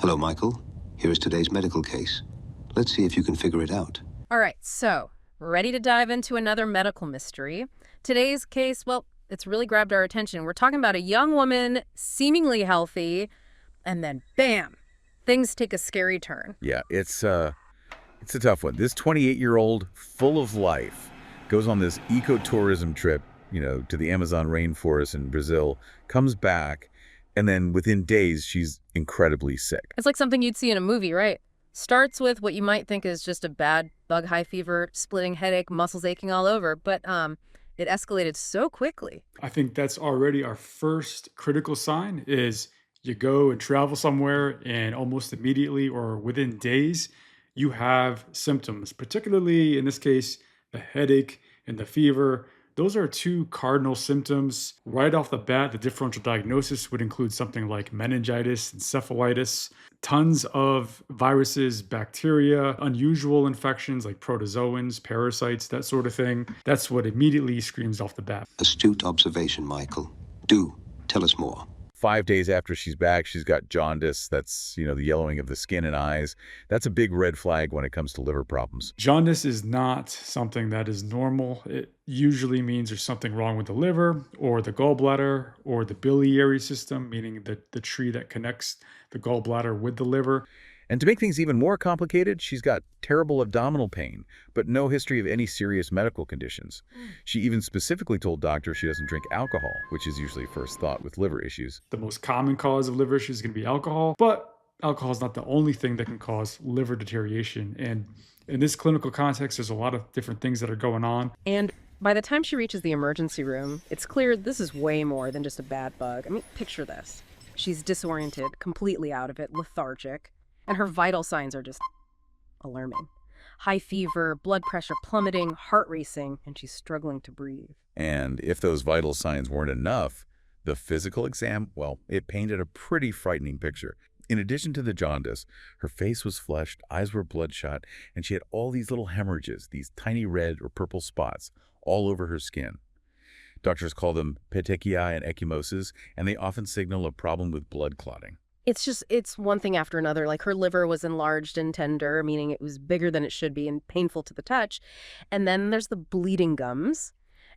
Hello, Michael. Here is today's medical case. Let's see if you can figure it out. All right, so ready to dive into another medical mystery. Today's case, well, it's really grabbed our attention. We're talking about a young woman, seemingly healthy, and then bam, things take a scary turn. Yeah, it's a tough one. This 28-year-old, full of life, goes on this ecotourism trip, to the Amazon rainforest in Brazil, comes back, and then within days, she's incredibly sick. It's like something you'd see in a movie, right? Starts with what you might think is just a bad bug high fever, splitting headache, muscles aching all over, but it escalated so quickly. I think that's already our first critical sign is you go and travel somewhere and almost immediately or within days, you have symptoms, particularly in this case, the headache and the fever. Those are two cardinal symptoms. Right off the bat, the differential diagnosis would include something like meningitis, encephalitis, tons of viruses, bacteria, unusual infections like protozoans, parasites, that sort of thing. That's what immediately screams off the bat. Astute observation, Michael. Do tell us more. 5 days after she's back, she's got jaundice. That's, the yellowing of the skin and eyes. That's a big red flag when it comes to liver problems. Jaundice is not something that is normal. It usually means there's something wrong with the liver or the gallbladder or the biliary system, meaning the tree that connects the gallbladder with the liver. And to make things even more complicated, she's got terrible abdominal pain, but no history of any serious medical conditions. She even specifically told doctors she doesn't drink alcohol, which is usually first thought with liver issues. The most common cause of liver issues is going to be alcohol, but alcohol is not the only thing that can cause liver deterioration. And in this clinical context, there's a lot of different things that are going on. And by the time she reaches the emergency room, it's clear this is way more than just a bad bug. I mean, picture this. She's disoriented, completely out of it, lethargic. And her vital signs are just alarming. High fever, blood pressure plummeting, heart racing, and she's struggling to breathe. And if those vital signs weren't enough, the physical exam, well, it painted a pretty frightening picture. In addition to the jaundice, her face was flushed, eyes were bloodshot, and she had all these little hemorrhages, these tiny red or purple spots all over her skin. Doctors call them petechiae and ecchymoses, and they often signal a problem with blood clotting. It's one thing after another. Like her liver was enlarged and tender, meaning it was bigger than it should be and painful to the touch. And then there's the bleeding gums.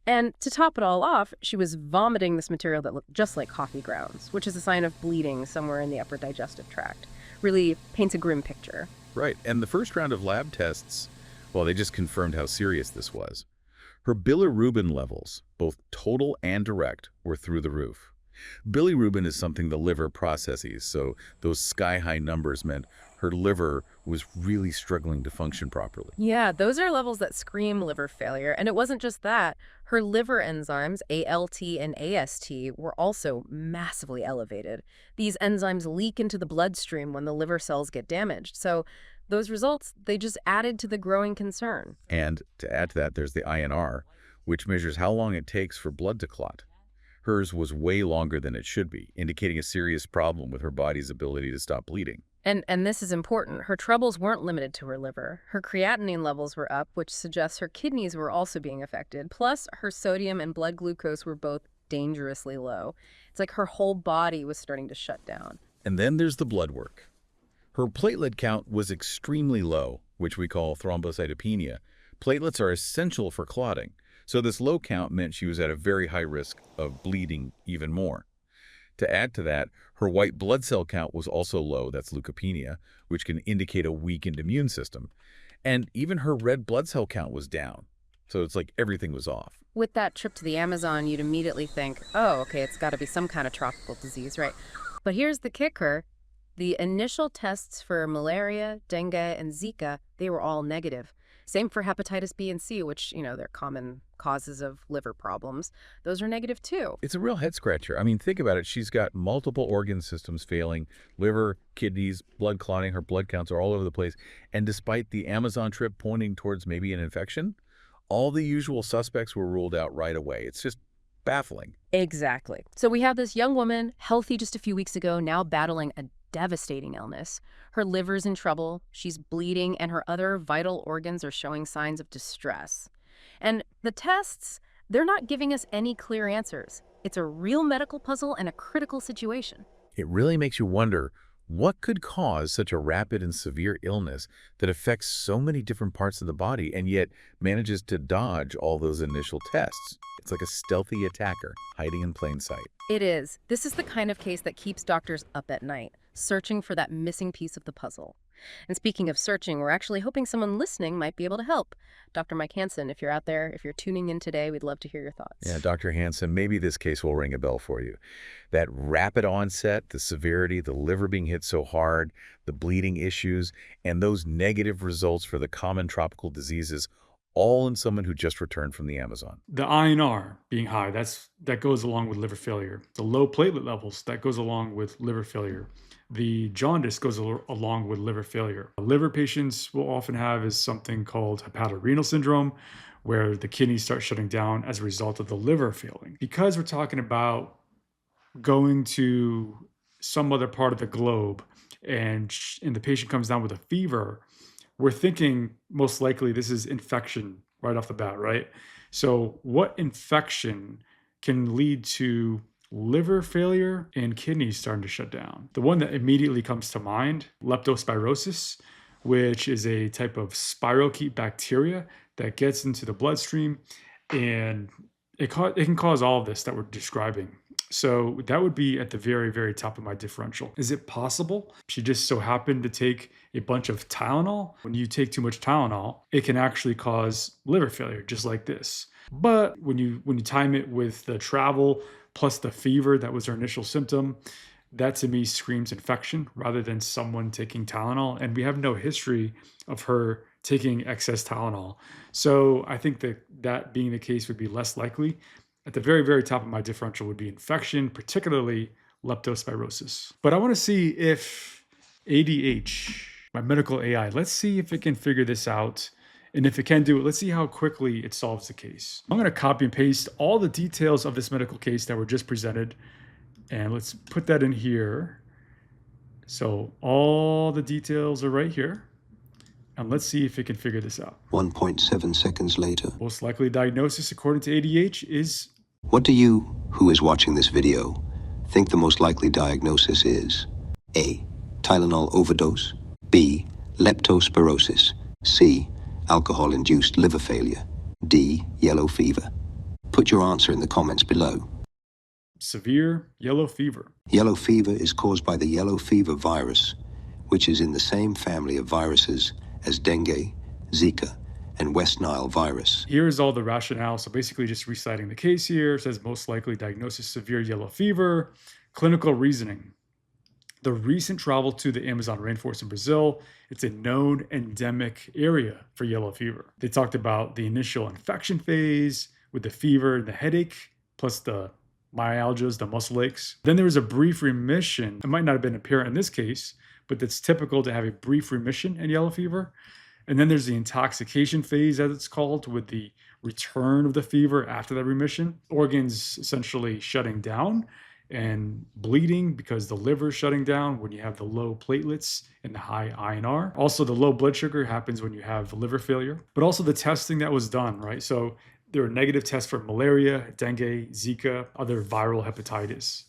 And to top it all off, she was vomiting this material that looked just like coffee grounds, which is a sign of bleeding somewhere in the upper digestive tract. Really paints a grim picture. Right, and the first round of lab tests, well, they just confirmed how serious this was. Her bilirubin levels, both total and direct, were through the roof. Bilirubin is something the liver processes, so those sky-high numbers meant her liver was really struggling to function properly. Yeah, those are levels that scream liver failure. And it wasn't just that. Her liver enzymes, ALT and AST, were also massively elevated. These enzymes leak into the bloodstream when the liver cells get damaged. So those results, they just added to the growing concern. And to add to that, there's the INR, which measures how long it takes for blood to clot. Hers was way longer than it should be, indicating a serious problem with her body's ability to stop bleeding. And this is important. Her troubles weren't limited to her liver. Her creatinine levels were up, which suggests her kidneys were also being affected. Plus, her sodium and blood glucose were both dangerously low. It's like her whole body was starting to shut down. And then there's the blood work. Her platelet count was extremely low, which we call thrombocytopenia. Platelets are essential for clotting. So this low count meant she was at a very high risk of bleeding even more. To add to that, her white blood cell count was also low, that's leukopenia, which can indicate a weakened immune system. And even her red blood cell count was down. So it's like everything was off. With that trip to the Amazon, you'd immediately think, oh, okay, it's got to be some kind of tropical disease, right? But here's the kicker. The initial tests for malaria, dengue, and Zika, they were all negative. Same for hepatitis B and C, which, they're common causes of liver problems. Those are negative too. It's a real head scratcher. I mean, think about it. She's got multiple organ systems failing, liver, kidneys, blood clotting, her blood counts are all over the place. And despite the Amazon trip pointing towards maybe an infection, all the usual suspects were ruled out right away. It's just baffling. Exactly. So we have this young woman, healthy just a few weeks ago, now battling a devastating illness. Her liver's in trouble, she's bleeding, and her other vital organs are showing signs of distress. And the tests, they're not giving us any clear answers. It's a real medical puzzle and a critical situation. It really makes you wonder, What could cause such a rapid and severe illness that affects so many different parts of the body and yet manages to dodge all those initial tests? It's like a stealthy attacker hiding in plain sight. It is. This is the kind of case that keeps doctors up at night, searching for that missing piece of the puzzle. And speaking of searching, we're actually hoping someone listening might be able to help. Dr. Mike Hansen, if you're out there, if you're tuning in today, we'd love to hear your thoughts. Yeah, Dr. Hansen, maybe this case will ring a bell for you. That rapid onset, the severity, the liver being hit so hard, the bleeding issues, and those negative results for the common tropical diseases, all in someone who just returned from the Amazon. The INR being high, that goes along with liver failure. The low platelet levels, that goes along with liver failure. The jaundice goes along with liver failure. Liver patients will often have is something called hepatorenal syndrome, where the kidneys start shutting down as a result of the liver failing. Because we're talking about going to some other part of the globe and the patient comes down with a fever, we're thinking most likely this is infection right off the bat, right? So what infection can lead to liver failure and kidneys starting to shut down? The one that immediately comes to mind, leptospirosis, which is a type of spirochete bacteria that gets into the bloodstream, and it can cause all of this that we're describing. So that would be at the very, very top of my differential. Is it possible she just so happened to take a bunch of Tylenol? When you take too much Tylenol, it can actually cause liver failure, just like this. But when you time it with the travel plus the fever that was her initial symptom, that to me screams infection rather than someone taking Tylenol. And we have no history of her taking excess Tylenol. So I think that being the case would be less likely. At the very, very top of my differential would be infection, particularly leptospirosis. But I want to see if ADH, my medical AI, let's see if it can figure this out. And if it can do it, let's see how quickly it solves the case. I'm going to copy and paste all the details of this medical case that were just presented. And let's put that in here. So all the details are right here. And let's see if it can figure this out. 1.7 seconds later. Most likely diagnosis according to ADH is... What do you, who is watching this video, think the most likely diagnosis is? A. Tylenol overdose. B. Leptospirosis. C. Alcohol-induced liver failure. D. Yellow fever. Put your answer in the comments below. Severe yellow fever. Yellow fever is caused by the yellow fever virus, which is in the same family of viruses as dengue, Zika, and West Nile virus. Here is all the rationale. So basically just reciting the case here. It says most likely diagnosis severe yellow fever. Clinical reasoning. The recent travel to the Amazon rainforest in Brazil, it's a known endemic area for yellow fever. They talked about the initial infection phase with the fever and the headache, plus the myalgias, the muscle aches. Then there was a brief remission. It might not have been apparent in this case, but it's typical to have a brief remission in yellow fever. And then there's the intoxication phase, as it's called, with the return of the fever after that remission. Organs essentially shutting down and bleeding because the liver is shutting down when you have the low platelets and the high INR. Also, the low blood sugar happens when you have liver failure, but also the testing that was done, right? So there were negative tests for malaria, dengue, Zika, other viral hepatitis.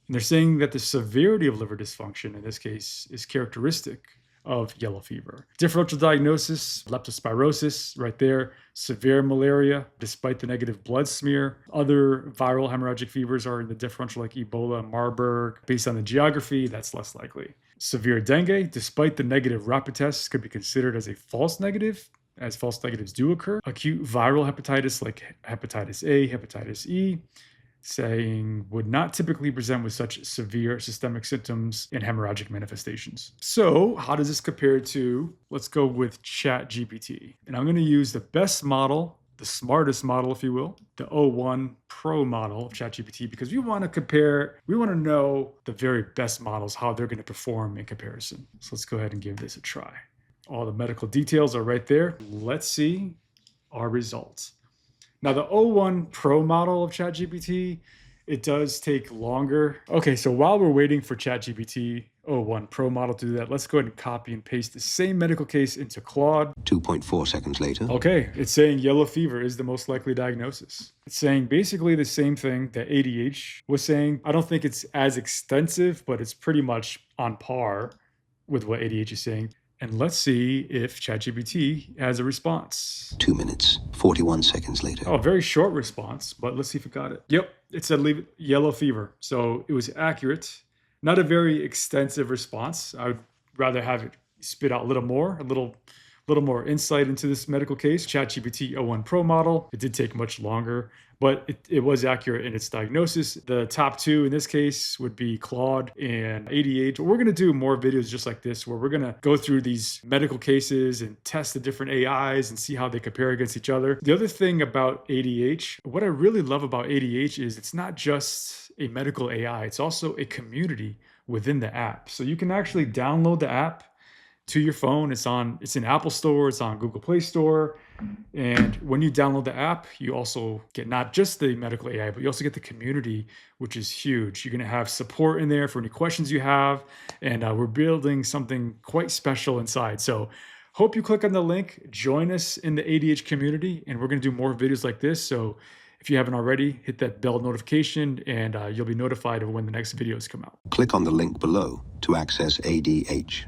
And they're saying that the severity of liver dysfunction in this case is characteristic of yellow fever. Differential diagnosis, leptospirosis, right there, severe malaria, despite the negative blood smear. Other viral hemorrhagic fevers are in the differential like Ebola, Marburg. Based on the geography, that's less likely. Severe dengue, despite the negative rapid tests, could be considered as a false negative, as false negatives do occur. Acute viral hepatitis like hepatitis A, hepatitis E, saying would not typically present with such severe systemic symptoms and hemorrhagic manifestations. So how does this compare to, let's go with ChatGPT. And I'm going to use the best model, the smartest model, if you will, the O1 Pro model of ChatGPT, because we want to compare, we want to know the very best models, how they're going to perform in comparison. So let's go ahead and give this a try. All the medical details are right there. Let's see our results. Now, the O1 Pro model of ChatGPT, it does take longer. Okay, so while we're waiting for ChatGPT, 01 Pro model to do that. Let's go ahead and copy and paste the same medical case into Claude. 2.4 seconds later. Okay, it's saying yellow fever is the most likely diagnosis. It's saying basically the same thing that ADH was saying. I don't think it's as extensive, but it's pretty much on par with what ADH is saying. And let's see if ChatGPT has a response. 2 minutes, 41 seconds later. Oh, very short response, but let's see if it got it. Yep, it said leave it yellow fever. So it was accurate. Not a very extensive response. I would rather have it spit out a little more, a little more insight into this medical case. ChatGPT 01 Pro model, it did take much longer, but it was accurate in its diagnosis. The top two in this case would be Claude and ADH. We're going to do more videos just like this, where we're going to go through these medical cases and test the different AIs and see how they compare against each other. The other thing about ADH, what I really love about ADH is it's not just a medical AI, it's also a community within the app. So you can actually download the app to your phone. It's in Apple Store, it's on Google Play Store. And when you download the app, you also get not just the medical AI, but you also get the community, which is huge. You're going to have support in there for any questions you have. And we're building something quite special inside. So hope you click on the link, join us in the ADH community, and we're going to do more videos like this. So if you haven't already, hit that bell notification and you'll be notified of when the next videos come out. Click on the link below to access ADH.